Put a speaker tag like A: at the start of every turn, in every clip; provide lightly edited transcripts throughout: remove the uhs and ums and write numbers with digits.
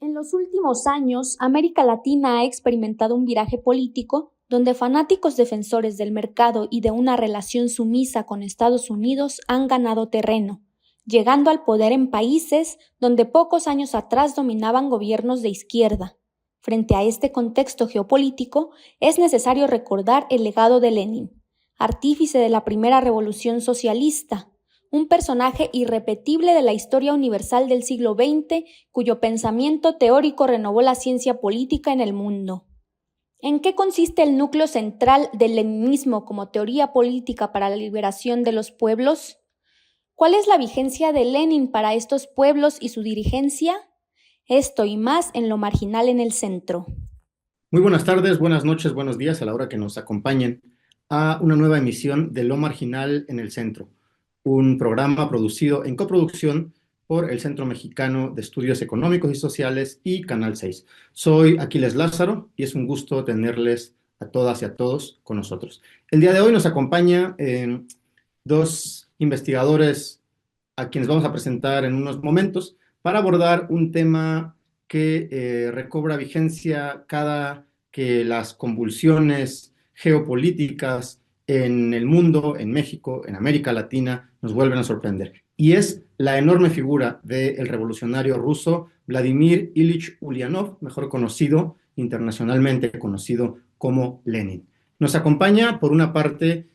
A: En los últimos años, América Latina ha experimentado un viraje político donde fanáticos defensores del mercado y de una relación sumisa con Estados Unidos han ganado terreno, llegando al poder en países donde pocos años atrás dominaban gobiernos de izquierda. Frente a este contexto geopolítico, es necesario recordar el legado de Lenin, artífice de la primera revolución socialista, un personaje irrepetible de la historia universal del siglo XX, cuyo pensamiento teórico renovó la ciencia política en el mundo. ¿En qué consiste el núcleo central del leninismo como teoría política para la liberación de los pueblos? ¿Cuál es la vigencia de Lenin para estos pueblos y su dirigencia? Esto y más en Lo Marginal en el Centro.
B: Muy buenas tardes, buenas noches, buenos días a la hora que nos acompañen a una nueva emisión de Lo Marginal en el Centro, un programa producido en coproducción por el Centro Mexicano de Estudios Económicos y Sociales y Canal 6. Soy Aquiles Lázaro y es un gusto tenerles a todas y a todos con nosotros. El día de hoy nos acompaña dos investigadores a quienes vamos a presentar en unos momentos para abordar un tema que recobra vigencia cada que las convulsiones geopolíticas en el mundo, en México, en América Latina, nos vuelven a sorprender. Y es la enorme figura del revolucionario ruso Vladimir Ilich Ulyanov, mejor conocido, internacionalmente conocido como Lenin. Nos acompaña, por una parte,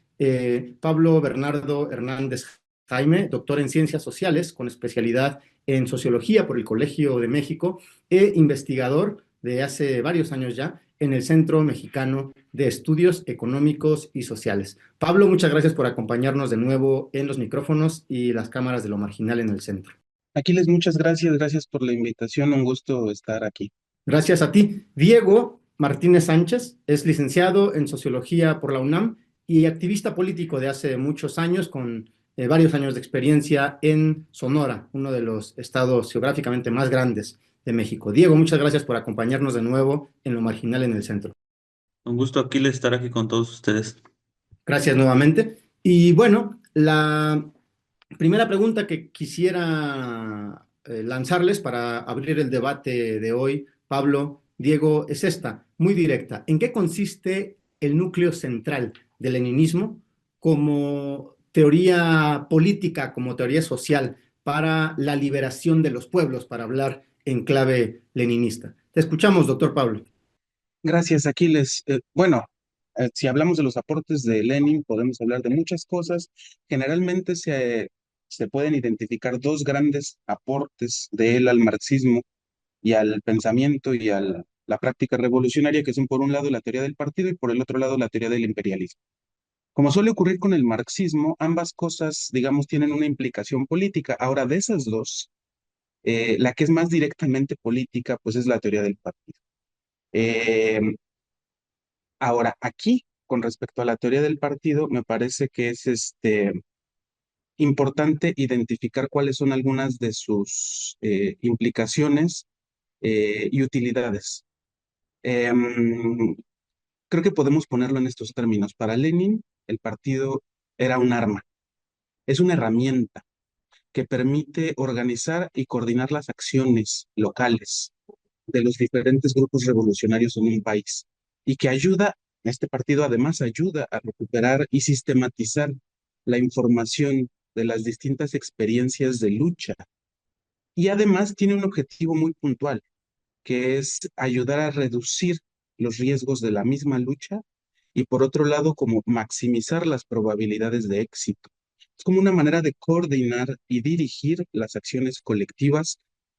B: Pablo Bernardo Hernández Jaime, doctor en Ciencias Sociales, con especialidad en Sociología por el Colegio de México e investigador de hace varios años ya en el Centro Mexicano de Estudios Económicos y Sociales. Pablo, muchas gracias por acompañarnos de nuevo en los micrófonos y las cámaras de Lo Marginal en el Centro.
C: Aquiles, muchas gracias por la invitación, un gusto estar aquí.
B: Gracias a ti. Diego Martínez Sánchez es licenciado en Sociología por la UNAM y activista político de hace muchos años con varios años de experiencia en Sonora, uno de los estados geográficamente más grandes de México. Diego, muchas gracias por acompañarnos de nuevo en Lo Marginal en el Centro.
D: Un gusto, Aquiles, estar aquí con todos ustedes.
B: Gracias nuevamente. Y bueno, la primera pregunta que quisiera lanzarles para abrir el debate de hoy, Pablo, Diego, es esta, muy directa. ¿En qué consiste el núcleo central del leninismo como teoría política, como teoría social para la liberación de los pueblos, para hablar en clave leninista? Te escuchamos, doctor Pablo.
C: Gracias, Aquiles. Si hablamos de los aportes de Lenin, podemos hablar de muchas cosas. Generalmente se pueden identificar dos grandes aportes de él al marxismo y al pensamiento y a la práctica revolucionaria, que son por un lado la teoría del partido y por el otro lado la teoría del imperialismo. Como suele ocurrir con el marxismo, ambas cosas, digamos, tienen una implicación política. Ahora, de esas dos, la que es más directamente política, pues es la teoría del partido. Eh, Ahora, aquí, con respecto a la teoría del partido, me parece que es importante identificar cuáles son algunas de sus implicaciones y utilidades. Creo que podemos ponerlo en estos términos. Para Lenin, el partido era un arma, es una herramienta que permite organizar y coordinar las acciones locales de los diferentes grupos revolucionarios en un país y que este partido además ayuda a recuperar y sistematizar la información de las distintas experiencias de lucha y además tiene un objetivo muy puntual, que es ayudar a reducir los riesgos de la misma lucha y por otro lado como maximizar las probabilidades de éxito. Es como una manera de coordinar y dirigir las acciones colectivas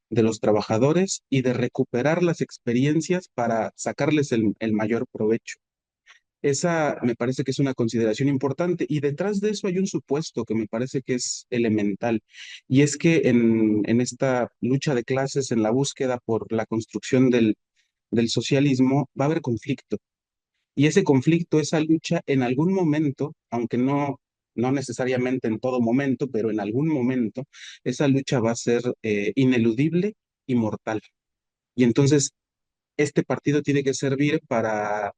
C: de los trabajadores y de recuperar las experiencias para sacarles el mayor provecho. Esa me parece que es una consideración importante y detrás de eso hay un supuesto que me parece que es elemental y es que en esta lucha de clases, en la búsqueda por la construcción del socialismo, va a haber conflicto. Y ese conflicto, esa lucha, en algún momento, aunque no necesariamente en todo momento, pero en algún momento, esa lucha va a ser ineludible y mortal. Y entonces, este partido tiene que servir para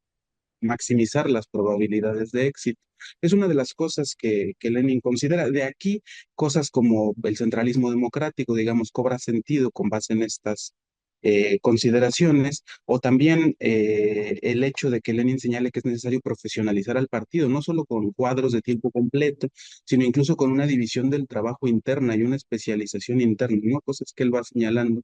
C: maximizar las probabilidades de éxito. Es una de las cosas que Lenin considera. De aquí, cosas como el centralismo democrático, digamos, cobra sentido con base en estas consideraciones, o también el hecho de que Lenin señale que es necesario profesionalizar al partido, no solo con cuadros de tiempo completo, sino incluso con una división del trabajo interna y una especialización interna, ¿no? Cosas que él va señalando.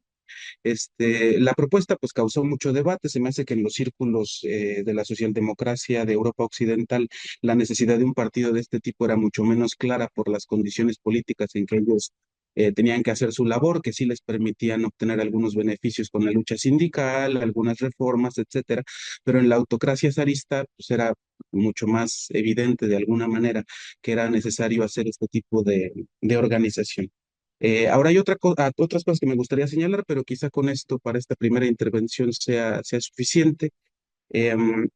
C: La propuesta pues causó mucho debate, se me hace que en los círculos de la socialdemocracia de Europa Occidental la necesidad de un partido de este tipo era mucho menos clara por las condiciones políticas en que ellos tenían que hacer su labor, que sí les permitían obtener algunos beneficios con la lucha sindical, algunas reformas, etcétera, pero en la autocracia zarista pues era mucho más evidente de alguna manera que era necesario hacer este tipo de organización. Ahora hay otras cosas que me gustaría señalar, pero quizá con esto para esta primera intervención sea suficiente. Em,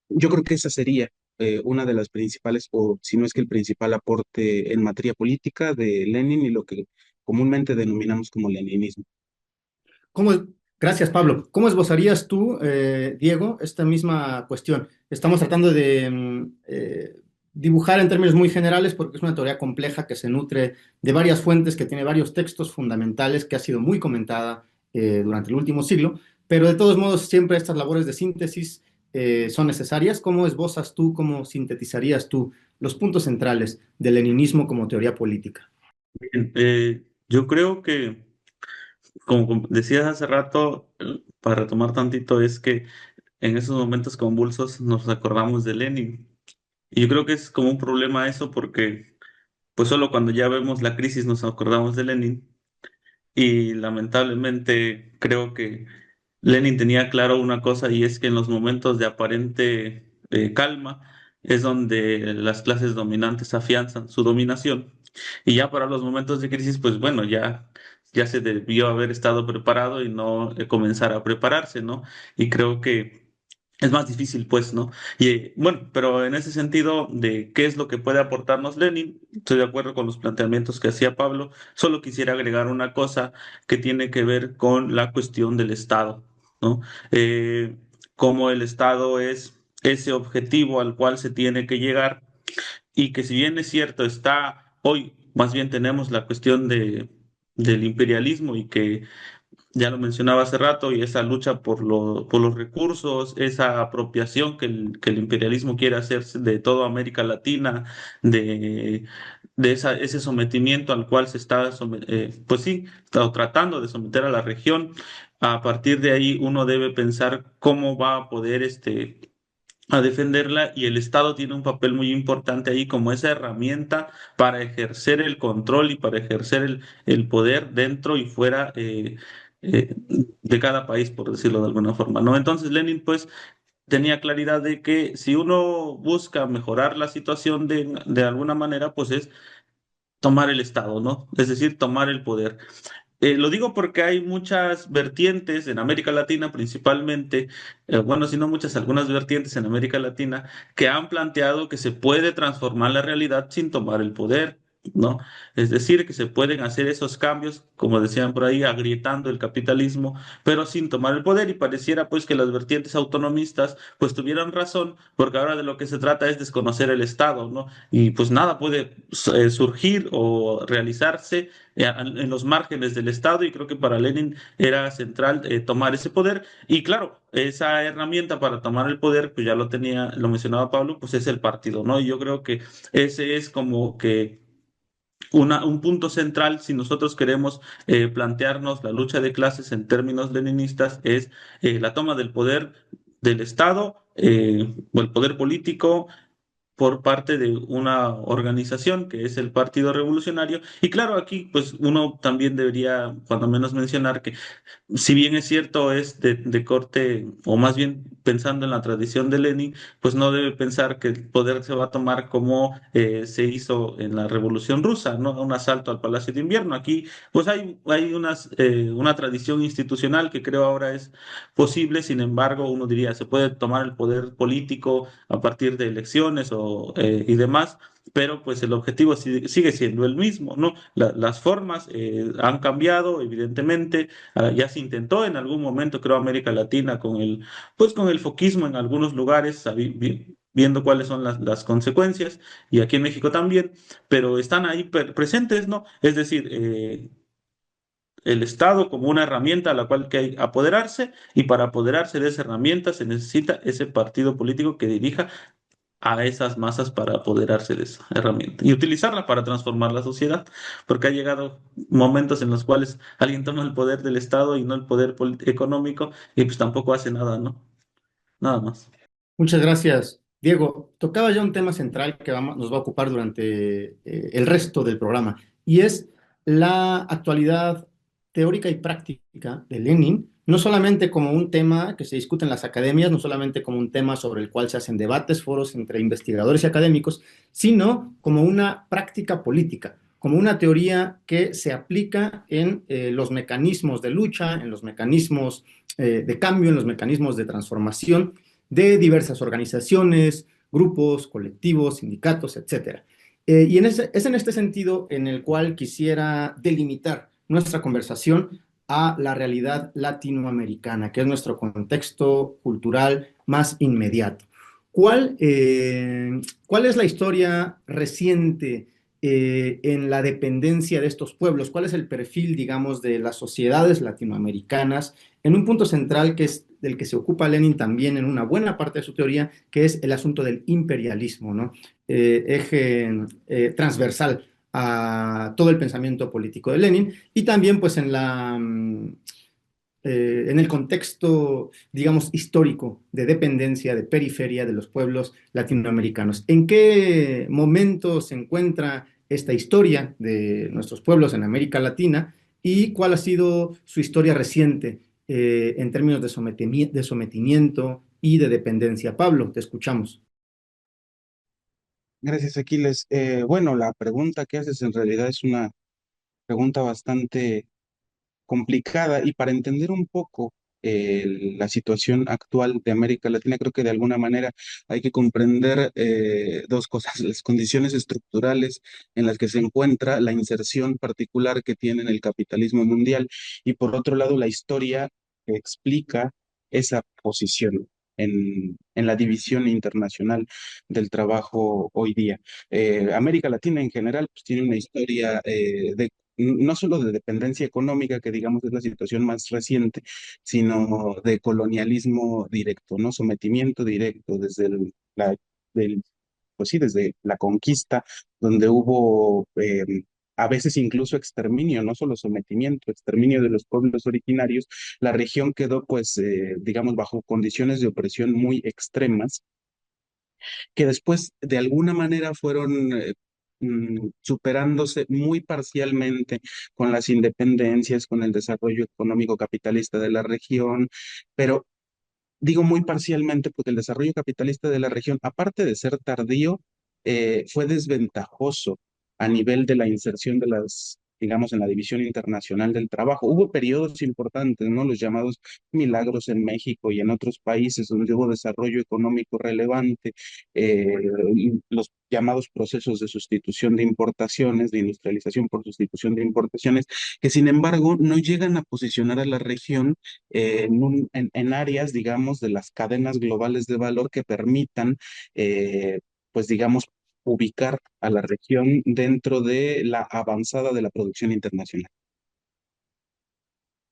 C: yo creo que esa sería una de las principales, o si no es que el principal aporte en materia política de Lenin y lo que comúnmente denominamos como leninismo.
B: ¿Cómo, gracias, Pablo. ¿Cómo esbozarías tú, Diego, esta misma cuestión? Estamos tratando de dibujar en términos muy generales porque es una teoría compleja que se nutre de varias fuentes, que tiene varios textos fundamentales, que ha sido muy comentada durante el último siglo, pero de todos modos siempre estas labores de síntesis son necesarias. ¿Cómo esbozas tú, cómo sintetizarías tú los puntos centrales del leninismo como teoría política?
D: Bien, yo creo que, como decías hace rato, para retomar tantito, es que en esos momentos convulsos nos acordamos de Lenin. Y yo creo que es como un problema eso porque pues solo cuando ya vemos la crisis nos acordamos de Lenin. Y lamentablemente creo que Lenin tenía claro una cosa y es que en los momentos de aparente calma es donde las clases dominantes afianzan su dominación. Y ya para los momentos de crisis, pues bueno, ya se debió haber estado preparado y no comenzar a prepararse, ¿no? Y creo que es más difícil, pues, ¿no? Y bueno, pero en ese sentido de qué es lo que puede aportarnos Lenin, estoy de acuerdo con los planteamientos que hacía Pablo. Solo quisiera agregar una cosa que tiene que ver con la cuestión del Estado, ¿no? Cómo el Estado es ese objetivo al cual se tiene que llegar y que si bien es cierto, está hoy, más bien tenemos la cuestión del imperialismo y que ya lo mencionaba hace rato, y esa lucha por los recursos, esa apropiación que el imperialismo quiere hacer de toda América Latina, de, ese sometimiento al cual se está, pues sí, está tratando de someter a la región. A partir de ahí uno debe pensar cómo va a poder a defenderla y el Estado tiene un papel muy importante ahí como esa herramienta para ejercer el control y para ejercer el poder dentro y fuera de cada país, por decirlo de alguna forma, ¿no? Entonces Lenin pues tenía claridad de que si uno busca mejorar la situación de alguna manera, pues es tomar el Estado, ¿no? Es decir, tomar el poder. Lo digo porque hay muchas vertientes en América Latina principalmente, bueno, si no muchas, algunas vertientes en América Latina que han planteado que se puede transformar la realidad sin tomar el poder, ¿no? Es decir, que se pueden hacer esos cambios, como decían por ahí, agrietando el capitalismo, pero sin tomar el poder y pareciera pues que las vertientes autonomistas pues tuvieran razón, porque ahora de lo que se trata es desconocer el Estado, ¿no? Y pues nada puede surgir o realizarse en los márgenes del Estado y creo que para Lenin era central tomar ese poder y claro, esa herramienta para tomar el poder, pues ya lo tenía, lo mencionaba Pablo, pues es el partido, ¿no? Y yo creo que ese es como que un punto central si nosotros queremos plantearnos la lucha de clases en términos leninistas es la toma del poder del Estado o el poder político por parte de una organización que es el Partido Revolucionario. Y claro, aquí pues uno también debería, cuando menos, mencionar que si bien es cierto, es de corte, o más bien pensando en la tradición de Lenin, pues no debe pensar que el poder se va a tomar como se hizo en la Revolución Rusa, ¿no? Un asalto al Palacio de Invierno. Aquí, pues hay una tradición institucional que creo ahora es posible. Sin embargo, uno diría, se puede tomar el poder político a partir de elecciones y demás, pero pues el objetivo sigue siendo el mismo, ¿no? Las formas han cambiado, evidentemente. Ya se intentó en algún momento, creo, América Latina pues con el foquismo en algunos lugares, viendo cuáles son las consecuencias, y aquí en México también, pero están ahí presentes, ¿no? Es decir, el Estado como una herramienta a la cual hay que apoderarse, y para apoderarse de esa herramienta se necesita ese partido político que dirija a esas masas para apoderarse de esa herramienta y utilizarla para transformar la sociedad, porque ha llegado momentos en los cuales alguien toma el poder del Estado y no el poder económico, y pues tampoco hace nada, ¿no? Nada más.
B: Muchas gracias, Diego. Tocaba ya un tema central que nos va a ocupar durante el resto del programa, y es la actualidad teórica y práctica de Lenin, no solamente como un tema que se discute en las academias, no solamente como un tema sobre el cual se hacen debates, foros entre investigadores y académicos, sino como una práctica política, como una teoría que se aplica en los mecanismos de lucha, en los mecanismos de cambio, en los mecanismos de transformación de diversas organizaciones, grupos, colectivos, sindicatos, etcétera. Es en este sentido en el cual quisiera delimitar nuestra conversación a la realidad latinoamericana, que es nuestro contexto cultural más inmediato. ¿Cuál es la historia reciente en la dependencia de estos pueblos? ¿Cuál es el perfil, digamos, de las sociedades latinoamericanas en un punto central que es del que se ocupa Lenin también en una buena parte de su teoría, que es el asunto del imperialismo, ¿no? Eje transversal a todo el pensamiento político de Lenin, y también pues en el contexto, digamos, histórico de dependencia, de periferia de los pueblos latinoamericanos. ¿En qué momento se encuentra esta historia de nuestros pueblos en América Latina y cuál ha sido su historia reciente en términos de sometimiento y de dependencia? Pablo, te escuchamos.
C: Gracias, Aquiles. Bueno, la pregunta que haces en realidad es una pregunta bastante complicada, y para entender un poco la situación actual de América Latina, creo que de alguna manera hay que comprender dos cosas: las condiciones estructurales en las que se encuentra, la inserción particular que tiene en el capitalismo mundial, y por otro lado la historia que explica esa posición en la división internacional del trabajo hoy día. América Latina en general pues, tiene una historia de no solo de dependencia económica, que digamos es la situación más reciente, sino de colonialismo directo, ¿no? Sometimiento directo desde del, pues sí, desde la conquista, donde hubo a veces incluso exterminio, no solo sometimiento, exterminio de los pueblos originarios. La región quedó, pues, digamos, bajo condiciones de opresión muy extremas, que después de alguna manera fueron superándose muy parcialmente con las independencias, con el desarrollo económico capitalista de la región, pero digo muy parcialmente porque el desarrollo capitalista de la región, aparte de ser tardío, fue desventajoso a nivel de la inserción de las, digamos, en la división internacional del trabajo. Hubo periodos importantes, ¿no? Los llamados milagros en México y en otros países donde hubo desarrollo económico relevante, y los llamados procesos de sustitución de importaciones, de industrialización por sustitución de importaciones, que sin embargo no llegan a posicionar a la región en áreas, digamos, de las cadenas globales de valor que permitan, pues, digamos, ubicar a la región dentro de la avanzada de la producción internacional.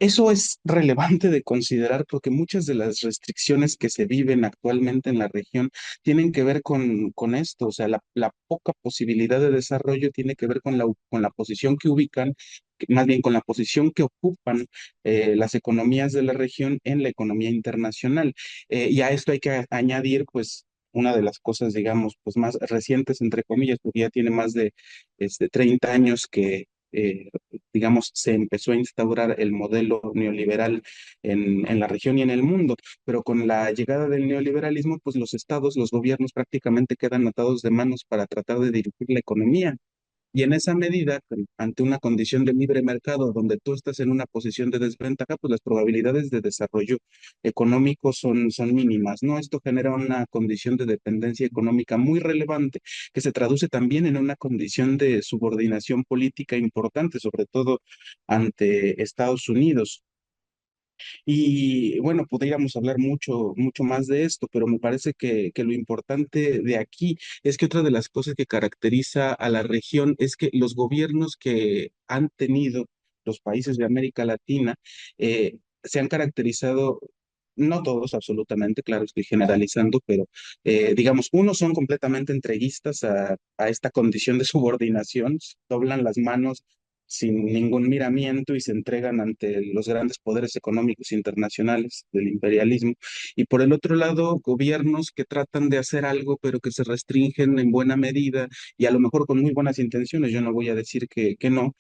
C: Eso es relevante de considerar porque muchas de las restricciones que se viven actualmente en la región tienen que ver con esto, o sea, la poca posibilidad de desarrollo tiene que ver con la posición que ubican, más bien con la posición que ocupan las economías de la región en la economía internacional. Y a esto hay que añadir, pues, una de las cosas, digamos, pues más recientes, entre comillas, porque ya tiene más de 30 años que, digamos, se empezó a instaurar el modelo neoliberal en la región y en el mundo, pero con la llegada del neoliberalismo, pues los estados, los gobiernos prácticamente quedan atados de manos para tratar de dirigir la economía. Y en esa medida, ante una condición de libre mercado donde tú estás en una posición de desventaja, pues las probabilidades de desarrollo económico son mínimas, ¿no? Esto genera una condición de dependencia económica muy relevante que se traduce también en una condición de subordinación política importante, sobre todo ante Estados Unidos. Y bueno, podríamos hablar mucho más de esto, pero me parece que lo importante de aquí es que otra de las cosas que caracteriza a la región es que los gobiernos que han tenido los países de América Latina se han caracterizado, no todos absolutamente, claro, estoy generalizando, pero digamos, unos son completamente entreguistas a esta condición de subordinación, doblan las manos sin ningún miramiento y se entregan ante los grandes poderes económicos internacionales del imperialismo. Y por el otro lado, gobiernos que tratan de hacer algo, pero que se restringen en buena medida y a lo mejor con muy buenas intenciones, yo no voy a decir que no,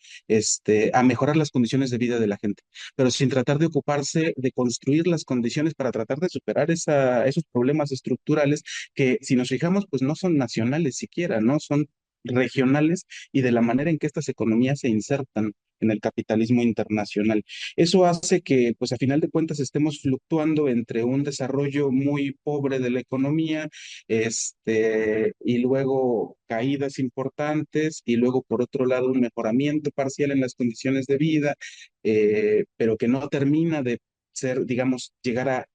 C: a mejorar las condiciones de vida de la gente, pero sin tratar de ocuparse de construir las condiciones para tratar de superar esos problemas estructurales que, si nos fijamos, pues no son nacionales siquiera, ¿no? Son regionales y de la manera en que estas economías se insertan en el capitalismo internacional. Eso hace que, pues a final de cuentas, estemos fluctuando entre un desarrollo muy pobre de la economía, y luego caídas importantes, y luego, por otro lado, un mejoramiento parcial en las condiciones de vida, pero que no termina de ser, digamos, llegar a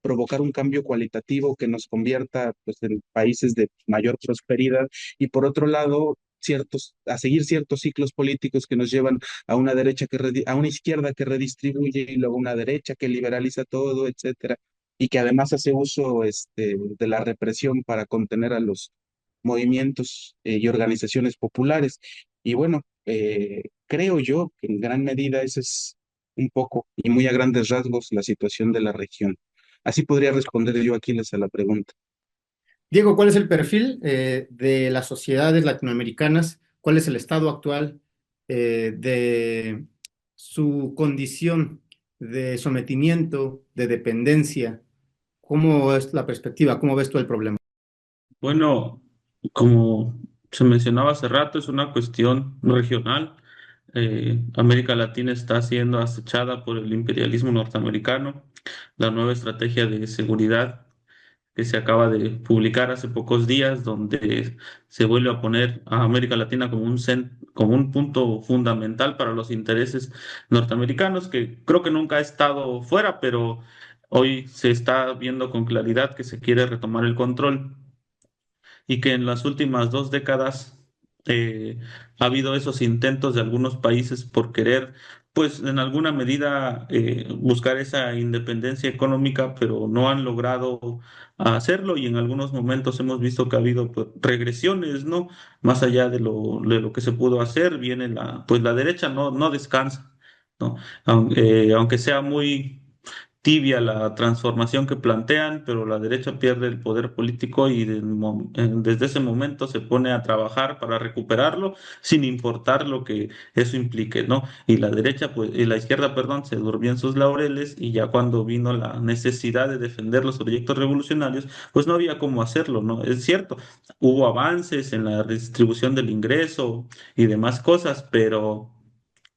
C: provocar un cambio cualitativo que nos convierta pues, en países de mayor prosperidad y por otro lado a seguir ciertos ciclos políticos que nos llevan a una derecha a una izquierda que redistribuye y luego una derecha que liberaliza todo, etcétera, y que además hace uso de la represión para contener a los movimientos y organizaciones populares. Y bueno, creo yo que en gran medida esa es un poco y muy a grandes rasgos la situación de la región. Así podría responder yo, Aquiles, a la pregunta.
B: Diego, ¿cuál es el perfil de las sociedades latinoamericanas? ¿Cuál es el estado actual de su condición de sometimiento, de dependencia? ¿Cómo es la perspectiva? ¿Cómo ves tú el problema?
D: Bueno, como se mencionaba hace rato, es una cuestión regional. América Latina está siendo acechada por el imperialismo norteamericano. La nueva estrategia de seguridad que se acaba de publicar hace pocos días, donde se vuelve a poner a América Latina como como un punto fundamental para los intereses norteamericanos, que creo que nunca ha estado fuera, pero hoy se está viendo con claridad que se quiere retomar el control y que en las últimas 2 décadas ha habido esos intentos de algunos países por querer, pues en alguna medida buscar esa independencia económica, pero no han logrado hacerlo y en algunos momentos hemos visto que ha habido pues, regresiones, ¿no? Más allá de lo que se pudo hacer, viene pues la derecha no descansa, ¿no? Aunque sea muy tibia la transformación que plantean, pero la derecha pierde el poder político y desde ese momento se pone a trabajar para recuperarlo sin importar lo que eso implique, ¿no? Y la derecha, pues, y la izquierda, perdón, se durmió en sus laureles y ya cuando vino la necesidad de defender los proyectos revolucionarios, pues no había cómo hacerlo, ¿no? Es cierto, hubo avances en la redistribución del ingreso y demás cosas, pero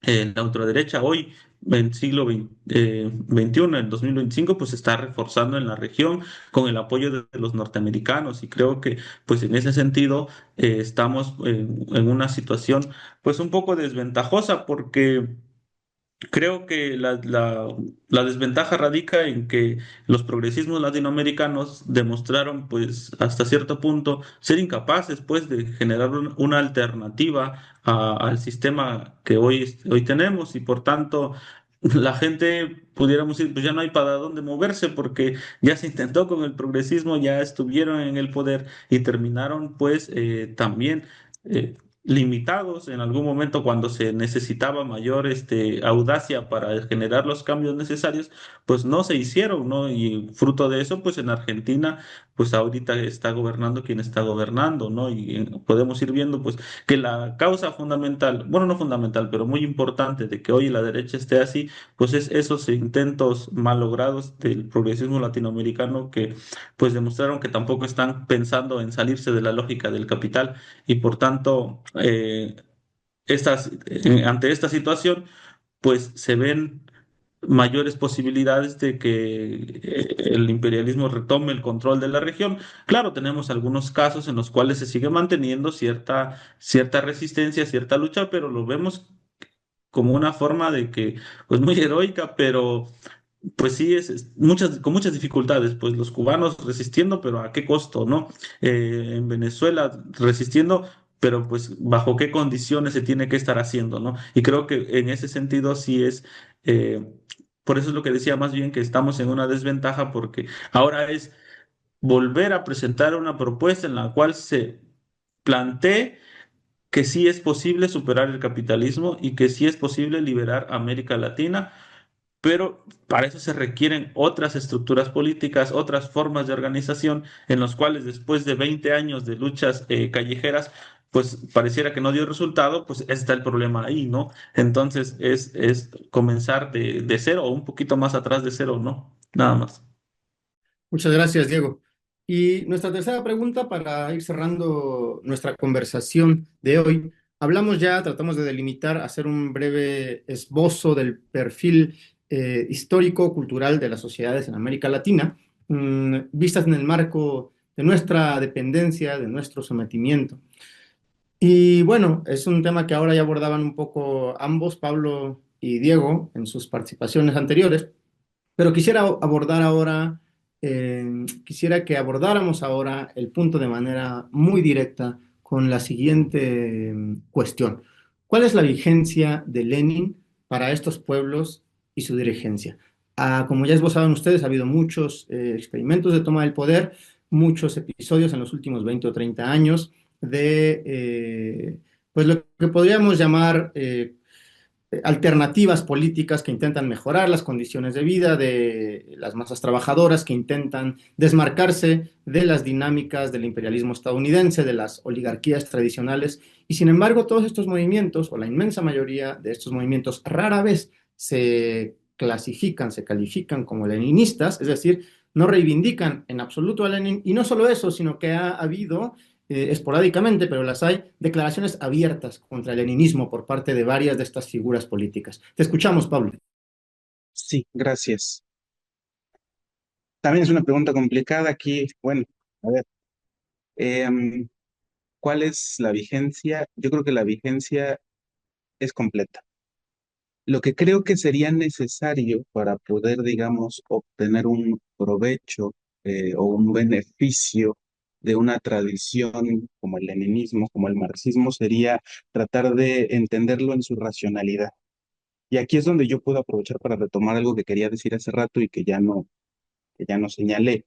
D: la ultraderecha hoy, en siglo XXI, en 2025, pues se está reforzando en la región con el apoyo de los norteamericanos y creo que pues en ese sentido estamos en una situación pues un poco desventajosa porque creo que la desventaja radica en que los progresismos latinoamericanos demostraron, pues, hasta cierto punto, ser incapaces, pues, de generar una alternativa al sistema que hoy tenemos y, por tanto, la gente, pudiéramos decir, pues ya no hay para dónde moverse porque ya se intentó con el progresismo, ya estuvieron en el poder y terminaron, pues, también. limitados en algún momento cuando se necesitaba mayor audacia para generar los cambios necesarios, pues no se hicieron, ¿no? Y fruto de eso, pues en Argentina, pues ahorita está gobernando quien está gobernando, ¿no? Y podemos ir viendo, pues, que la causa fundamental, bueno, no fundamental, pero muy importante de que hoy la derecha esté así, pues es esos intentos malogrados del progresismo latinoamericano que, pues, demostraron que tampoco están pensando en salirse de la lógica del capital y por tanto, ante esta situación, pues se ven mayores posibilidades de que el imperialismo retome el control de la región. Claro, tenemos algunos casos en los cuales se sigue manteniendo cierta resistencia, cierta lucha, pero lo vemos como una forma de que, pues muy heroica, pero pues sí, con muchas dificultades, pues los cubanos resistiendo, pero ¿a qué costo, no? En Venezuela resistiendo, pero pues bajo qué condiciones se tiene que estar haciendo, ¿no? Y creo que en ese sentido sí eh, por eso es lo que decía más bien que estamos en una desventaja, porque ahora es volver a presentar una propuesta en la cual se plantee que sí es posible superar el capitalismo y que sí es posible liberar a América Latina, pero para eso se requieren otras estructuras políticas, otras formas de organización en los cuales después de 20 años de luchas callejeras, pues pareciera que no dio resultado, pues está el problema ahí, ¿no? Entonces es comenzar de cero o un poquito más atrás de cero, ¿no? Nada más.
B: Muchas gracias, Diego. Y nuestra tercera pregunta para ir cerrando nuestra conversación de hoy. Hablamos ya, tratamos de delimitar, hacer un breve esbozo del perfil histórico-cultural de las sociedades en América Latina, vistas en el marco de nuestra dependencia, de nuestro sometimiento. Y bueno, es un tema que ahora ya abordaban un poco ambos, Pablo y Diego, en sus participaciones anteriores. Pero quisiera que abordáramos ahora el punto de manera muy directa con la siguiente cuestión. ¿Cuál es la vigencia de Lenin para estos pueblos y su dirigencia? Como ya esbozaban ustedes, ha habido muchos experimentos de toma del poder, muchos episodios en los últimos 20 o 30 años de pues lo que podríamos llamar alternativas políticas que intentan mejorar las condiciones de vida de las masas trabajadoras, que intentan desmarcarse de las dinámicas del imperialismo estadounidense, de las oligarquías tradicionales. Y sin embargo, todos estos movimientos, o la inmensa mayoría de estos movimientos, rara vez se clasifican, se califican como leninistas, es decir, no reivindican en absoluto a Lenin. Y no solo eso, sino que ha habido esporádicamente, pero las hay, declaraciones abiertas contra el leninismo por parte de varias de estas figuras políticas. Te escuchamos, Pablo.
C: Sí, gracias. También es una pregunta complicada aquí. Bueno, a ver, em, ¿cuál es la vigencia? Yo creo que la vigencia es completa. Lo que creo que sería necesario para poder, digamos, obtener un provecho o un beneficio de una tradición como el leninismo, como el marxismo, sería tratar de entenderlo en su racionalidad. Y aquí es donde yo puedo aprovechar para retomar algo que quería decir hace rato y que ya no señalé.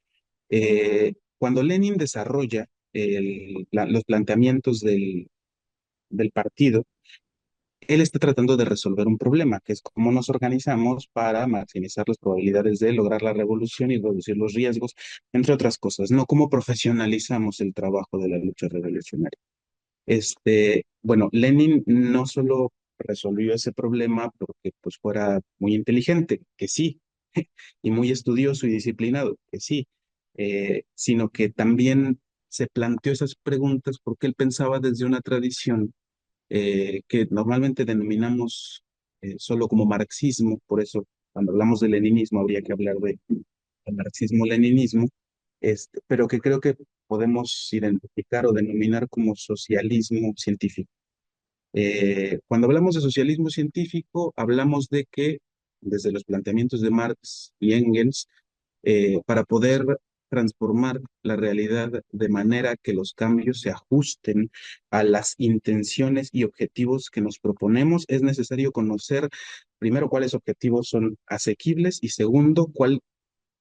C: Cuando Lenin desarrolla los planteamientos del partido, él está tratando de resolver un problema, que es cómo nos organizamos para maximizar las probabilidades de lograr la revolución y reducir los riesgos, entre otras cosas, no cómo profesionalizamos el trabajo de la lucha revolucionaria. Bueno, Lenin no solo resolvió ese problema porque pues fuera muy inteligente, que sí, y muy estudioso y disciplinado, que sí, sino que también se planteó esas preguntas porque él pensaba desde una tradición que normalmente denominamos solo como marxismo, por eso cuando hablamos de leninismo habría que hablar de marxismo-leninismo, pero que creo que podemos identificar o denominar como socialismo científico. Cuando hablamos de socialismo científico, hablamos de que desde los planteamientos de Marx y Engels, para poder transformar la realidad de manera que los cambios se ajusten a las intenciones y objetivos que nos proponemos, es necesario conocer, primero, cuáles objetivos son asequibles y segundo, cuál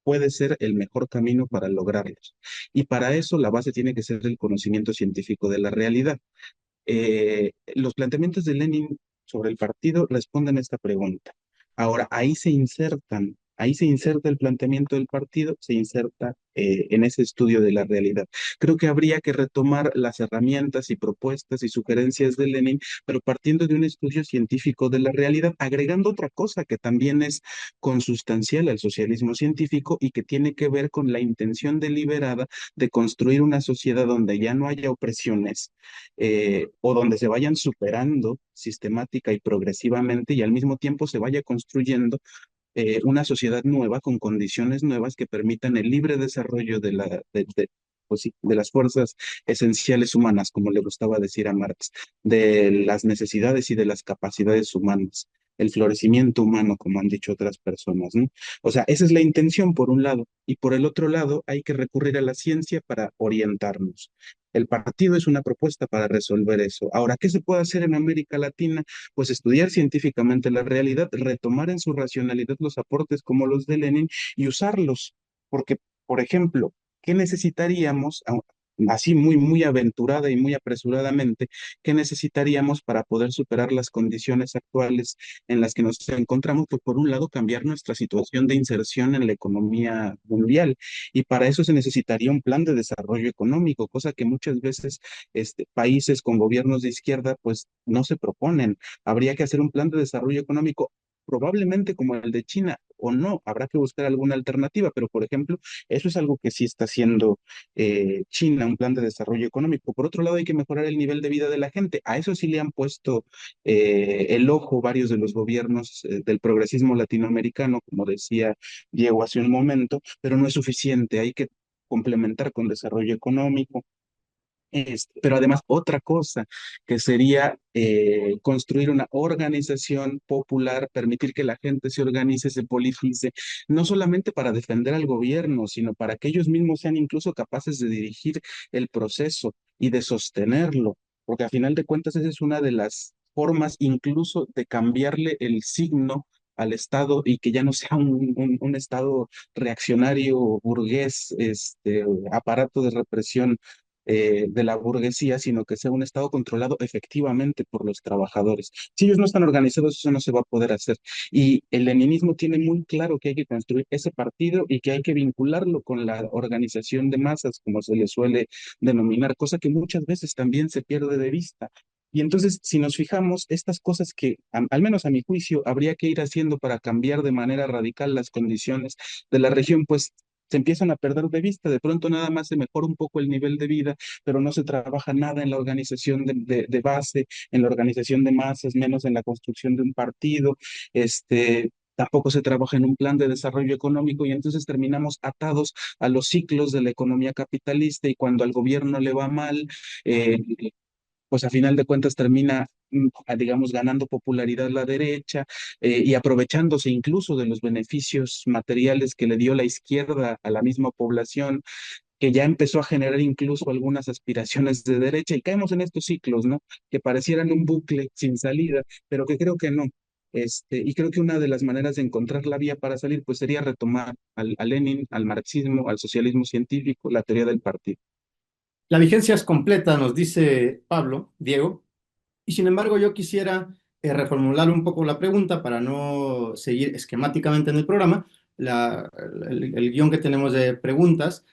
C: puede ser el mejor camino para lograrlos. Y para eso la base tiene que ser el conocimiento científico de la realidad. Los planteamientos de Lenin sobre el partido responden a esta pregunta. Ahora, ahí se inserta el planteamiento del partido, se inserta en ese estudio de la realidad. Creo que habría que retomar las herramientas y propuestas y sugerencias de Lenin, pero partiendo de un estudio científico de la realidad, agregando otra cosa que también es consustancial al socialismo científico y que tiene que ver con la intención deliberada de construir una sociedad donde ya no haya opresiones, o donde se vayan superando sistemática y progresivamente y al mismo tiempo se vaya construyendo una sociedad nueva con condiciones nuevas que permitan el libre desarrollo pues sí, de las fuerzas esenciales humanas, como le gustaba decir a Marx, de las necesidades y de las capacidades humanas, el florecimiento humano, como han dicho otras personas, ¿no? O sea, esa es la intención por un lado, y por el otro lado hay que recurrir a la ciencia para orientarnos. El partido es una propuesta para resolver eso. Ahora, ¿qué se puede hacer en América Latina? Pues estudiar científicamente la realidad, retomar en su racionalidad los aportes como los de Lenin y usarlos. Porque, por ejemplo, ¿qué necesitaríamos, así muy aventurada y muy apresuradamente, qué necesitaríamos para poder superar las condiciones actuales en las que nos encontramos? Pues por un lado, cambiar nuestra situación de inserción en la economía mundial. Y para eso se necesitaría un plan de desarrollo económico, cosa que muchas veces países con gobiernos de izquierda pues no se proponen. Habría que hacer un plan de desarrollo económico, probablemente como el de China, o no, habrá que buscar alguna alternativa, pero por ejemplo, eso es algo que sí está haciendo China, un plan de desarrollo económico. Por otro lado, hay que mejorar el nivel de vida de la gente. A eso sí le han puesto el ojo varios de los gobiernos del progresismo latinoamericano, como decía Diego hace un momento, pero no es suficiente, hay que complementar con desarrollo económico. Pero además otra cosa que sería construir una organización popular, permitir que la gente se organice, se politice, no solamente para defender al gobierno, sino para que ellos mismos sean incluso capaces de dirigir el proceso y de sostenerlo, porque a final de cuentas esa es una de las formas incluso de cambiarle el signo al Estado y que ya no sea un Estado reaccionario, burgués, aparato de represión de la burguesía, sino que sea un Estado controlado efectivamente por los trabajadores. Si ellos no están organizados, eso no se va a poder hacer. Y el leninismo tiene muy claro que hay que construir ese partido y que hay que vincularlo con la organización de masas, como se le suele denominar, cosa que muchas veces también se pierde de vista. Y entonces, si nos fijamos, estas cosas que, al menos a mi juicio, habría que ir haciendo para cambiar de manera radical las condiciones de la región, pues se empiezan a perder de vista. De pronto nada más se mejora un poco el nivel de vida, pero no se trabaja nada en la organización de base, en la organización de masas, menos en la construcción de un partido. Tampoco se trabaja en un plan de desarrollo económico y entonces terminamos atados a los ciclos de la economía capitalista y cuando al gobierno le va mal, eh, pues a final de cuentas termina, digamos, ganando popularidad la derecha y aprovechándose incluso de los beneficios materiales que le dio la izquierda a la misma población, que ya empezó a generar incluso algunas aspiraciones de derecha y caemos en estos ciclos, ¿no? Que parecieran un bucle sin salida, pero que creo que no. Y creo que una de las maneras de encontrar la vía para salir, pues sería retomar a Lenin, al marxismo, al socialismo científico, la teoría del partido.
B: La vigencia es completa, nos dice Pablo, Diego, y sin embargo yo quisiera reformular un poco la pregunta para no seguir esquemáticamente en el programa, el guión que tenemos de preguntas.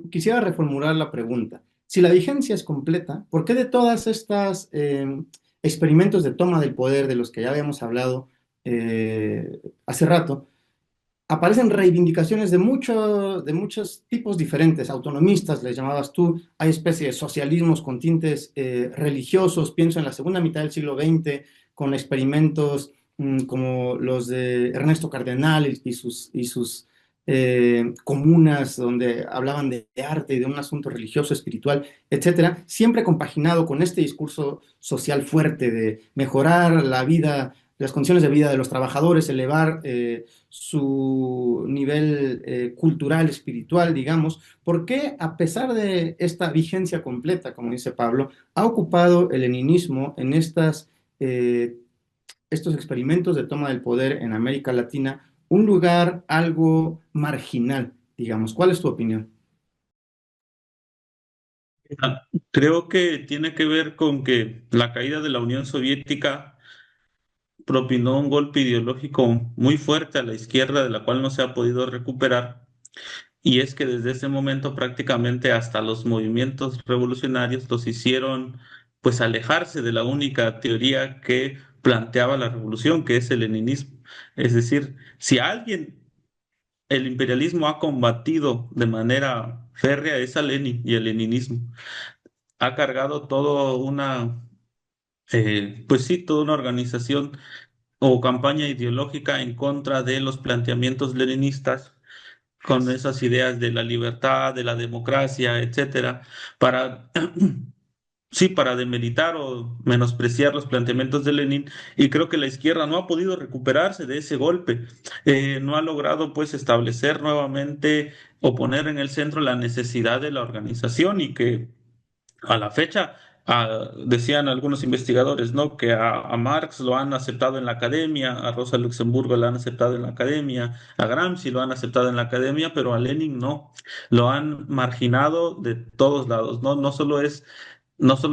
B: Quisiera reformular la pregunta. Si la vigencia es completa, ¿por qué de todas estas experimentos de toma del poder de los que ya habíamos hablado hace rato, aparecen reivindicaciones de muchos tipos diferentes, autonomistas, les llamabas tú, hay especies de socialismos con tintes religiosos, pienso en la segunda mitad del siglo XX, con experimentos como los de Ernesto Cardenal y sus comunas donde hablaban de arte y de un asunto religioso, espiritual, etcétera, siempre compaginado con este discurso social fuerte de mejorar la vida, las condiciones de vida de los trabajadores, elevar su nivel cultural, espiritual, digamos. ¿Por qué, a pesar de esta vigencia completa, como dice Pablo, ha ocupado el leninismo en estos experimentos de toma del poder en América Latina un lugar algo marginal, digamos? ¿Cuál es tu opinión?
D: Creo que tiene que ver con que la caída de la Unión Soviética propinó un golpe ideológico muy fuerte a la izquierda, de la cual no se ha podido recuperar. Y es que desde ese momento prácticamente hasta los movimientos revolucionarios los hicieron pues alejarse de la única teoría que planteaba la revolución, que es el leninismo. Es decir, si alguien el imperialismo ha combatido de manera férrea es a Lenin y el leninismo. Ha cargado todo una, pues sí, toda una organización o campaña ideológica en contra de los planteamientos leninistas con esas ideas de la libertad, de la democracia, etcétera, para sí, para demeritar o menospreciar los planteamientos de Lenin, y creo que la izquierda no ha podido recuperarse de ese golpe. No ha logrado pues establecer nuevamente o poner en el centro la necesidad de la organización, y que a la fecha, decían algunos investigadores, ¿no? Que a Marx lo han aceptado en la academia, a Rosa Luxemburgo lo han aceptado en la academia, a Gramsci lo han aceptado en la academia, pero a Lenin no. Lo han marginado de todos lados, ¿no? No solo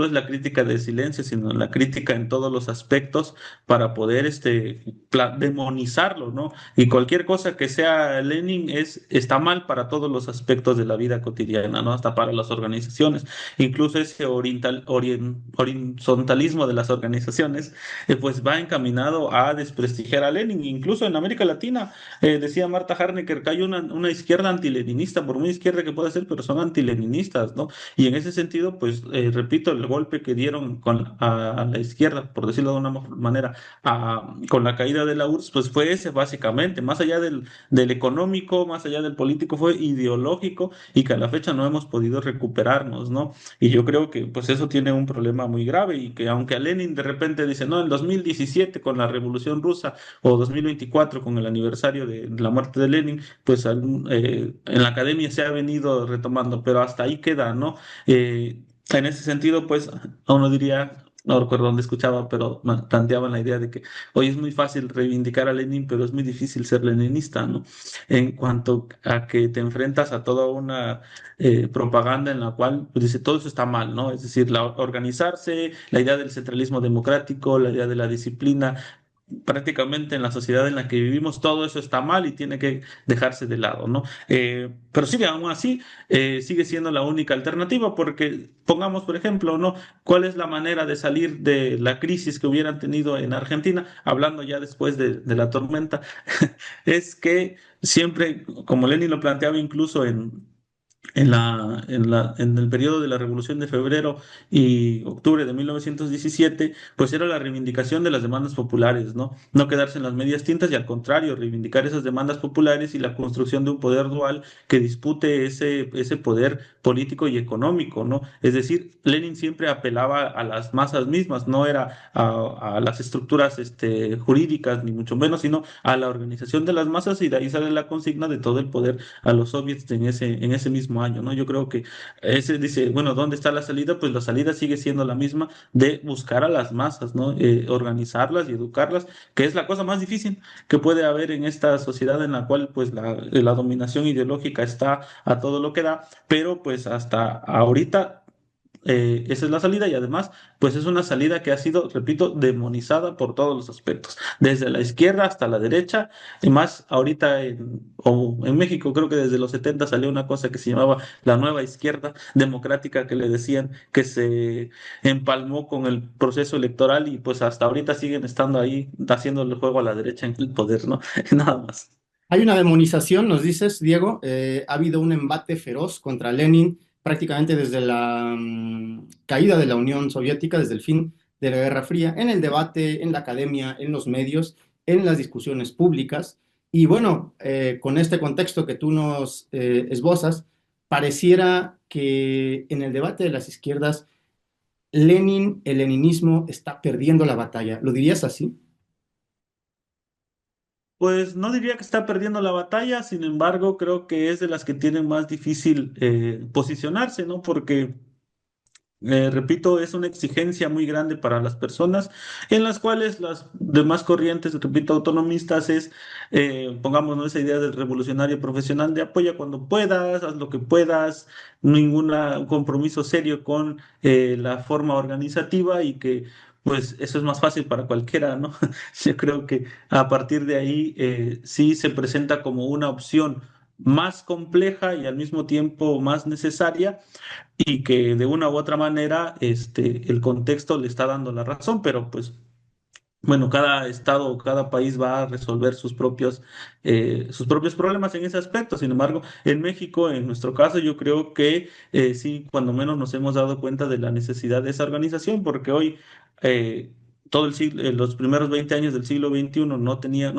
D: es la crítica de silencio, sino la crítica en todos los aspectos para poder demonizarlo, ¿no? Y cualquier cosa que sea Lenin está mal para todos los aspectos de la vida cotidiana, ¿no? Hasta para las organizaciones. Incluso ese horizontalismo de las organizaciones, pues va encaminado a desprestigiar a Lenin. Incluso en América Latina, decía Marta Harnecker que hay una izquierda antileninista, por muy izquierda que pueda ser, pero son antileninistas, ¿no? Y en ese sentido, pues repito, el golpe que dieron a la izquierda, por decirlo de una manera, con la caída de la URSS, pues fue ese básicamente, más allá del económico, más allá del político, fue ideológico, y que a la fecha no hemos podido recuperarnos, ¿no? Y yo creo que pues eso tiene un problema muy grave, y que aunque a Lenin de repente dice, no, en 2017 con la Revolución Rusa o 2024 con el aniversario de la muerte de Lenin, pues en la academia se ha venido retomando, pero hasta ahí queda, ¿no? En ese sentido, pues, uno diría, no recuerdo dónde escuchaba, pero planteaban la idea de que hoy es muy fácil reivindicar a Lenin, pero es muy difícil ser leninista, ¿no? En cuanto a que te enfrentas a toda una propaganda en la cual pues, dice todo eso está mal, ¿no? Es decir, organizarse, la idea del centralismo democrático, la idea de la disciplina, prácticamente en la sociedad en la que vivimos, todo eso está mal y tiene que dejarse de lado, ¿no? Pero sí, aún así, sigue siendo la única alternativa, porque pongamos, por ejemplo, ¿no? ¿Cuál es la manera de salir de la crisis que hubieran tenido en Argentina, hablando ya después de la tormenta? Es que siempre, como Lenin lo planteaba incluso en el periodo de la Revolución de Febrero y octubre de 1917, pues era la reivindicación de las demandas populares, ¿no? No quedarse en las medias tintas, y al contrario, reivindicar esas demandas populares y la construcción de un poder dual que dispute ese poder político y económico, ¿no? Es decir, Lenin siempre apelaba a las masas mismas, no era a las estructuras jurídicas, ni mucho menos, sino a la organización de las masas, y de ahí sale la consigna de todo el poder a los soviets en ese mismo año, ¿no? Yo creo que ese dice, bueno, ¿dónde está la salida? Pues la salida sigue siendo la misma, de buscar a las masas, ¿no? Organizarlas y educarlas, que es la cosa más difícil que puede haber en esta sociedad en la cual pues la dominación ideológica está a todo lo que da, pero pues hasta ahorita esa es la salida, y además, pues es una salida que ha sido, repito, demonizada por todos los aspectos, desde la izquierda hasta la derecha, y más ahorita o en México, creo que desde los 70 salió una cosa que se llamaba la nueva izquierda democrática, que le decían que se empalmó con el proceso electoral, y pues hasta ahorita siguen estando ahí haciendo el juego a la derecha en el poder, ¿no? Nada más.
B: Hay una demonización, nos dices, Diego. Ha habido un embate feroz contra Lenin prácticamente desde la caída de la Unión Soviética, desde el fin de la Guerra Fría, en el debate, en la academia, en los medios, en las discusiones públicas. Y bueno, con este contexto que tú nos esbozas, pareciera que en el debate de las izquierdas, Lenin, el leninismo, está perdiendo la batalla. ¿Lo dirías así?
D: Pues no diría que está perdiendo la batalla, sin embargo, creo que es de las que tienen más difícil posicionarse, ¿no? Porque repito, es una exigencia muy grande para las personas, en las cuales las demás corrientes, repito, autonomistas es, pongamos, ¿no?, esa idea del revolucionario profesional de apoya cuando puedas, haz lo que puedas, ningún compromiso serio con la forma organizativa y que pues eso es más fácil para cualquiera, ¿no? Yo creo que a partir de ahí sí se presenta como una opción más compleja y al mismo tiempo más necesaria y que de una u otra manera el contexto le está dando la razón, pero pues bueno, cada estado o cada país va a resolver sus propios problemas en ese aspecto. Sin embargo, en México, en nuestro caso, yo creo que sí, cuando menos nos hemos dado cuenta de la necesidad de esa organización, porque hoy eh, todo el siglo, los primeros 20 años del siglo XXI no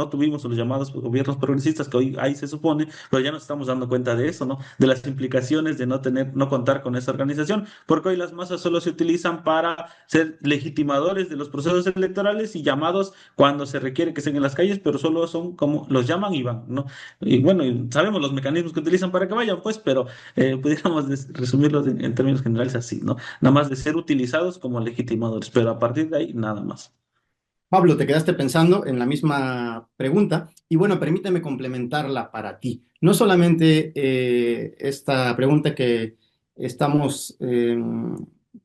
D: tuvimos los llamados gobiernos progresistas que hoy ahí se supone, pero ya nos estamos dando cuenta de eso, ¿no? De las implicaciones de no contar con esa organización, porque hoy las masas solo se utilizan para ser legitimadores de los procesos electorales y llamados cuando se requiere que estén en las calles, pero solo son como los llaman y van, ¿no? Y bueno, y sabemos los mecanismos que utilizan para que vayan, pues, pero pudiéramos resumirlos en términos generales así, ¿no? Nada más de ser utilizados como legitimadores, pero a partir de ahí, nada más.
B: Pablo, te quedaste pensando en la misma pregunta y bueno, permíteme complementarla para ti. No solamente esta pregunta que estamos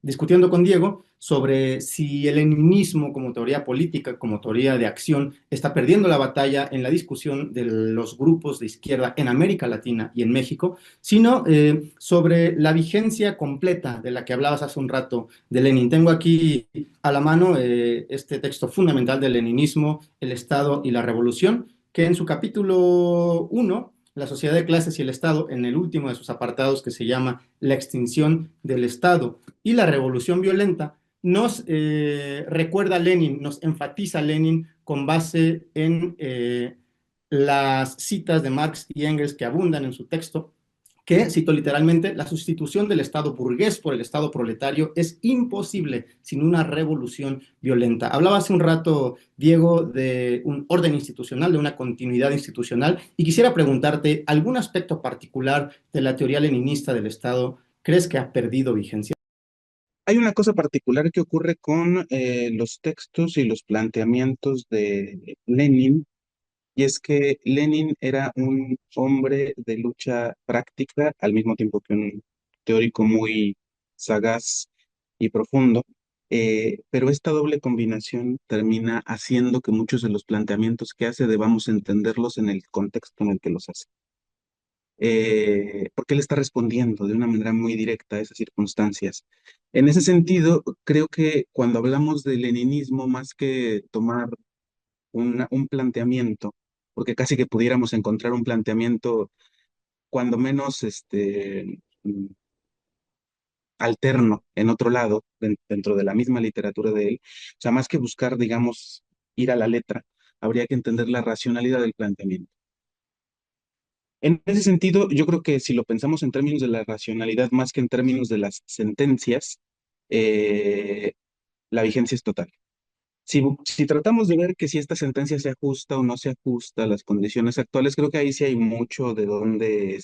B: discutiendo con Diego sobre si el leninismo como teoría política, como teoría de acción, está perdiendo la batalla en la discusión de los grupos de izquierda en América Latina y en México, sino sobre la vigencia completa de la que hablabas hace un rato de Lenin. Tengo aquí a la mano este texto fundamental del leninismo, el Estado y la Revolución, que en su capítulo 1, la sociedad de clases y el Estado, en el último de sus apartados que se llama La extinción del Estado y la revolución violenta, nos recuerda Lenin, nos enfatiza Lenin con base en las citas de Marx y Engels que abundan en su texto, que, cito literalmente, la sustitución del Estado burgués por el Estado proletario es imposible sin una revolución violenta. Hablaba hace un rato, Diego, de un orden institucional, de una continuidad institucional, y quisiera preguntarte, ¿algún aspecto particular de la teoría leninista del Estado crees que ha perdido vigencia?
C: Hay una cosa particular que ocurre con los textos y los planteamientos de Lenin, y es que Lenin era un hombre de lucha práctica, al mismo tiempo que un teórico muy sagaz y profundo, pero esta doble combinación termina haciendo que muchos de los planteamientos que hace debamos entenderlos en el contexto en el que los hace. Porque él está respondiendo de una manera muy directa a esas circunstancias. En ese sentido, creo que cuando hablamos de leninismo, más que tomar un planteamiento, porque casi que pudiéramos encontrar un planteamiento, cuando menos alterno en otro lado, dentro de la misma literatura de él, o sea, más que buscar, digamos, ir a la letra, habría que entender la racionalidad del planteamiento. En ese sentido, yo creo que si lo pensamos en términos de la racionalidad más que en términos de las sentencias, eh, la vigencia es total. Si tratamos de ver que si esta sentencia se ajusta o no se ajusta a las condiciones actuales, creo que ahí sí hay mucho de donde,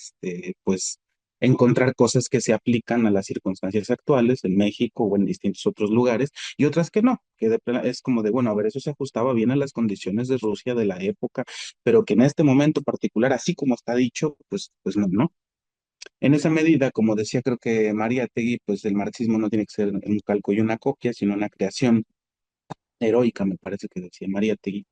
C: pues, encontrar cosas que se aplican a las circunstancias actuales en México o en distintos otros lugares y otras que no, que es como de, bueno, a ver, eso se ajustaba bien a las condiciones de Rusia de la época, pero que en este momento particular, así como está dicho, pues no, ¿no? En esa medida, como decía, creo que María Tegui, pues el marxismo no tiene que ser un calco y una copia, sino una creación heroica, me parece que decía María Tegui,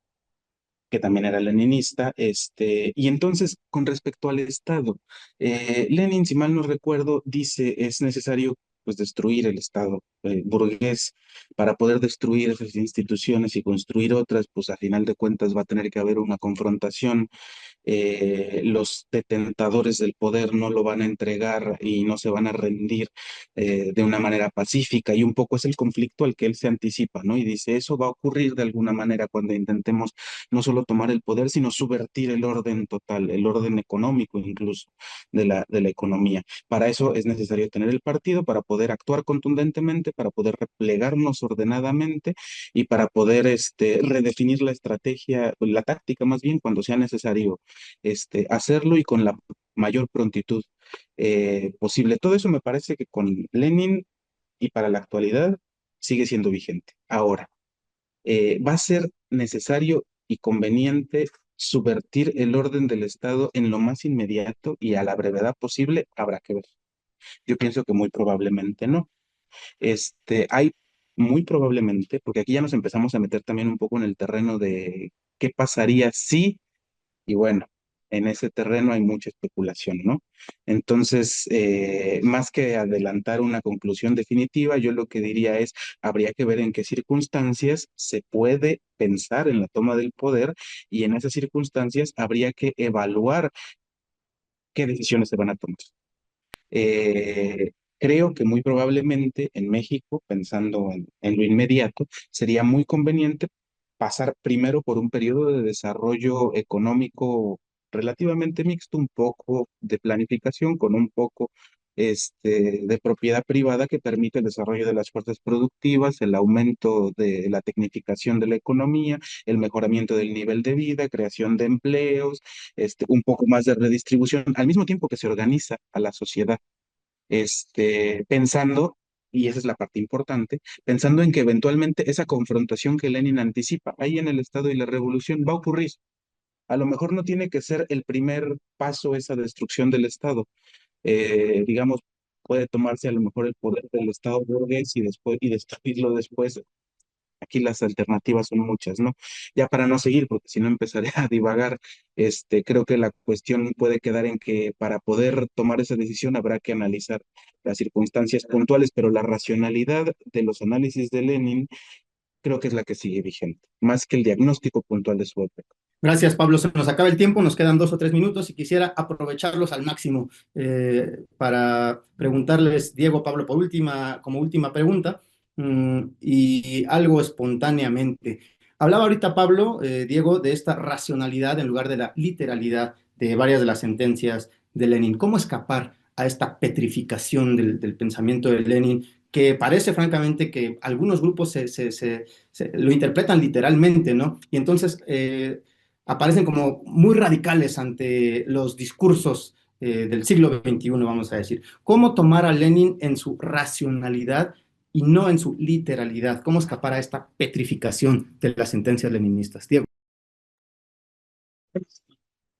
C: que también era leninista, y entonces, con respecto al Estado, Lenin, si mal no recuerdo, dice, es necesario pues destruir el Estado burgués para poder destruir esas instituciones y construir otras, pues a final de cuentas va a tener que haber una confrontación, los detentadores del poder no lo van a entregar y no se van a rendir de una manera pacífica y un poco es el conflicto al que él se anticipa, ¿no? Y dice, eso va a ocurrir de alguna manera cuando intentemos no solo tomar el poder, sino subvertir el orden total, el orden económico incluso de la economía. Para eso es necesario tener el partido, para poder actuar contundentemente, para poder replegarnos ordenadamente y para poder redefinir la estrategia, la táctica más bien, cuando sea necesario hacerlo y con la mayor prontitud posible. Todo eso me parece que con Lenin y para la actualidad sigue siendo vigente. Ahora, va a ser necesario y conveniente subvertir el orden del Estado en lo más inmediato y a la brevedad posible, habrá que ver. Yo pienso que muy probablemente no. Hay muy probablemente, porque aquí ya nos empezamos a meter también un poco en el terreno de qué pasaría si, y bueno, en ese terreno hay mucha especulación, ¿no? Entonces, más que adelantar una conclusión definitiva, yo lo que diría es, habría que ver en qué circunstancias se puede pensar en la toma del poder y en esas circunstancias habría que evaluar qué decisiones se van a tomar. Creo que muy probablemente en México, pensando en lo inmediato, sería muy conveniente pasar primero por un periodo de desarrollo económico relativamente mixto, un poco de planificación con un poco de propiedad privada que permite el desarrollo de las fuerzas productivas, el aumento de la tecnificación de la economía, el mejoramiento del nivel de vida, creación de empleos, un poco más de redistribución, al mismo tiempo que se organiza a la sociedad pensando, y esa es la parte importante, pensando en que eventualmente esa confrontación que Lenin anticipa ahí en el Estado y la Revolución va a ocurrir. A lo mejor no tiene que ser el primer paso esa destrucción del Estado. Digamos, puede tomarse a lo mejor el poder del Estado burgués y destruirlo después. Aquí las alternativas son muchas, ¿no? Ya para no seguir, porque si no empezaré a divagar, creo que la cuestión puede quedar en que para poder tomar esa decisión habrá que analizar las circunstancias puntuales, pero la racionalidad de los análisis de Lenin creo que es la que sigue vigente, más que el diagnóstico puntual de su época.
B: Gracias, Pablo. Se nos acaba el tiempo, nos quedan 2 o 3 minutos y quisiera aprovecharlos al máximo para preguntarles, Diego, Pablo, como última pregunta, y algo espontáneamente. Hablaba ahorita Pablo, Diego, de esta racionalidad en lugar de la literalidad de varias de las sentencias de Lenin. ¿Cómo escapar a esta petrificación del pensamiento de Lenin? Que parece francamente que algunos grupos lo interpretan literalmente, ¿no? Y entonces aparecen como muy radicales ante los discursos del siglo XXI, vamos a decir. ¿Cómo tomar a Lenin en su racionalidad y no en su literalidad? ¿Cómo escapar a esta petrificación de las sentencias leninistas? Diego.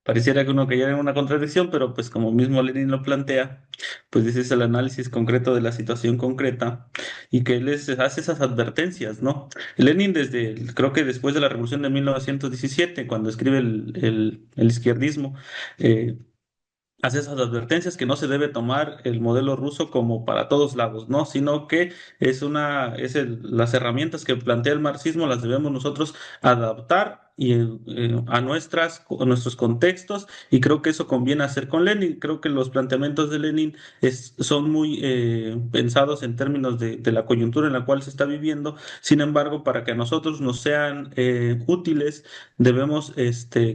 D: Pareciera que uno cayera en una contradicción, pero pues como mismo Lenin lo plantea, pues ese es el análisis concreto de la situación concreta y que él hace esas advertencias, ¿no? Lenin creo que después de la Revolución de 1917, cuando escribe el izquierdismo, eh, hace esas advertencias que no se debe tomar el modelo ruso como para todos lados, ¿no? Sino que las herramientas que plantea el marxismo las debemos nosotros adaptar a nuestros contextos, y creo que eso conviene hacer con Lenin. Creo que los planteamientos de Lenin son muy pensados en términos de la coyuntura en la cual se está viviendo. Sin embargo, para que a nosotros nos sean útiles, debemos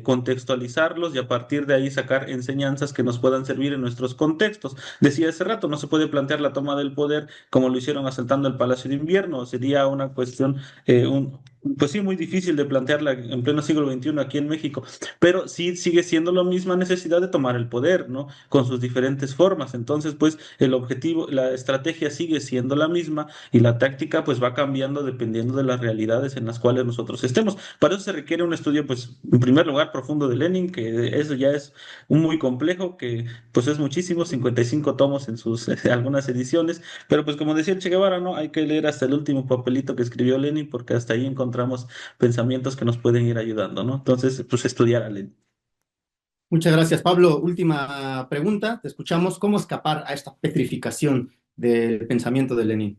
D: contextualizarlos y a partir de ahí sacar enseñanzas que nos puedan servir en nuestros contextos. Decía hace rato, no se puede plantear la toma del poder como lo hicieron asaltando el Palacio de Invierno. Sería una cuestión, pues sí, muy difícil de plantearla en pleno siglo XXI aquí en México, pero sí sigue siendo la misma necesidad de tomar el poder, ¿no? Con sus diferentes formas. Entonces, pues el objetivo, la estrategia sigue siendo la misma y la táctica pues va cambiando dependiendo de las realidades en las cuales nosotros estemos. Para eso se requiere un estudio, pues, en primer lugar, profundo de Lenin, que eso ya es un muy complejo, que pues es muchísimo, 55 tomos en sus algunas ediciones, pero pues como decía el Che Guevara, ¿no? Hay que leer hasta el último papelito que escribió Lenin porque hasta ahí encontramos pensamientos que nos pueden ir ayudando, ¿no? Entonces, pues estudiar a Lenin.
B: Muchas gracias, Pablo. Última pregunta, te escuchamos. ¿Cómo escapar a esta petrificación del pensamiento de Lenin?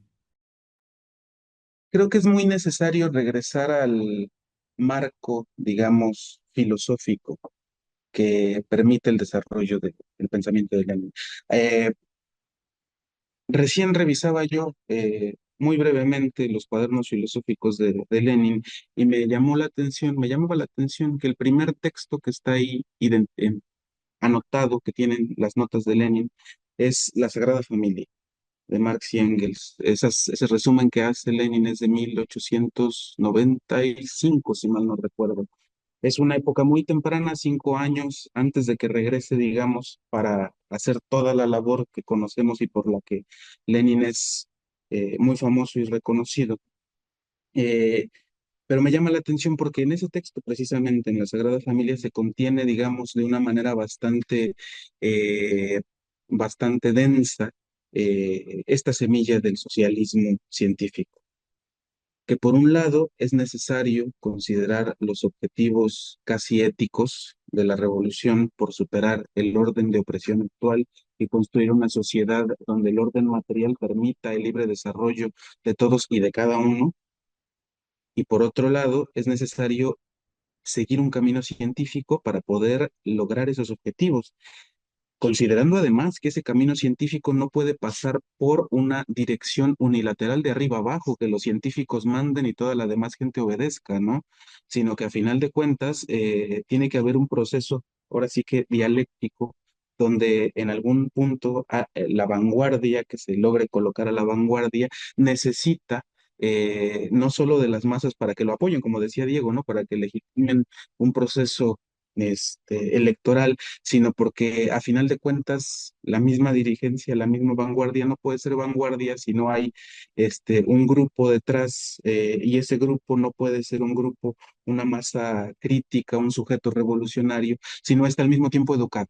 C: Creo que es muy necesario regresar al marco, digamos, filosófico que permite el desarrollo del pensamiento de Lenin. Eh, Recién revisaba yo muy brevemente los cuadernos filosóficos de Lenin y me llamaba la atención que el primer texto que está ahí anotado, que tienen las notas de Lenin, es La Sagrada Familia de Marx y Engels. Ese resumen que hace Lenin es de 1895, si mal no recuerdo. Es una época muy temprana, 5 años antes de que regrese, digamos, para hacer toda la labor que conocemos y por la que Lenin es muy famoso y reconocido. Eh, pero me llama la atención porque en ese texto, precisamente en la Sagrada Familia, se contiene, digamos, de una manera eh, bastante densa, esta semilla del socialismo científico, que por un lado es necesario considerar los objetivos casi éticos de la revolución por superar el orden de opresión actual y construir una sociedad donde el orden material permita el libre desarrollo de todos y de cada uno. Y por otro lado, es necesario seguir un camino científico para poder lograr esos objetivos, considerando además que ese camino científico no puede pasar por una dirección unilateral de arriba abajo, que los científicos manden y toda la demás gente obedezca, ¿no? Sino que a final de cuentas tiene que haber un proceso, ahora sí que dialéctico, donde en algún punto la vanguardia, que se logre colocar a la vanguardia, necesita no solo de las masas para que lo apoyen, como decía Diego, ¿no? Para que legitimen un proceso electoral, sino porque a final de cuentas la misma dirigencia, la misma vanguardia no puede ser vanguardia si no hay un grupo detrás, y ese grupo no puede ser un grupo, una masa crítica, un sujeto revolucionario, si no está al mismo tiempo educado.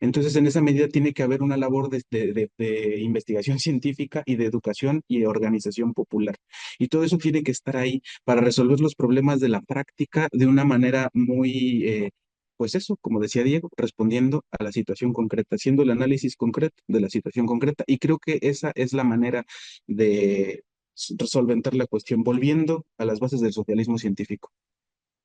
C: Entonces, en esa medida tiene que haber una labor de investigación científica y de educación y de organización popular. Y todo eso tiene que estar ahí para resolver los problemas de la práctica de una manera muy, pues eso, como decía Diego, respondiendo a la situación concreta, haciendo el análisis concreto de la situación concreta. Y creo que esa es la manera de solventar la cuestión, volviendo a las bases del socialismo científico.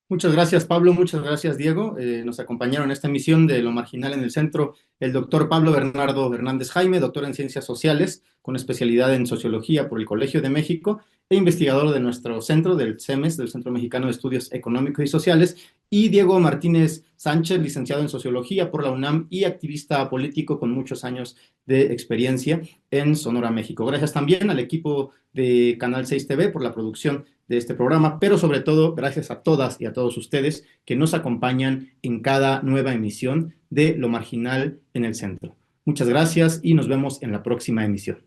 B: Muchas gracias, Pablo. Muchas gracias, Diego. Nos acompañaron en esta emisión de Lo Marginal en el Centro el doctor Pablo Bernardo Hernández Jaime, doctor en Ciencias Sociales, con especialidad en Sociología por el Colegio de México e investigador de nuestro centro, del CEMES, del Centro Mexicano de Estudios Económicos y Sociales, y Diego Martínez Sánchez, licenciado en Sociología por la UNAM y activista político con muchos años de experiencia en Sonora, México. Gracias también al equipo de Canal 6 TV por la producción de este programa, pero sobre todo gracias a todas y a todos ustedes que nos acompañan en cada nueva emisión de Lo Marginal en el Centro. Muchas gracias y nos vemos en la próxima emisión.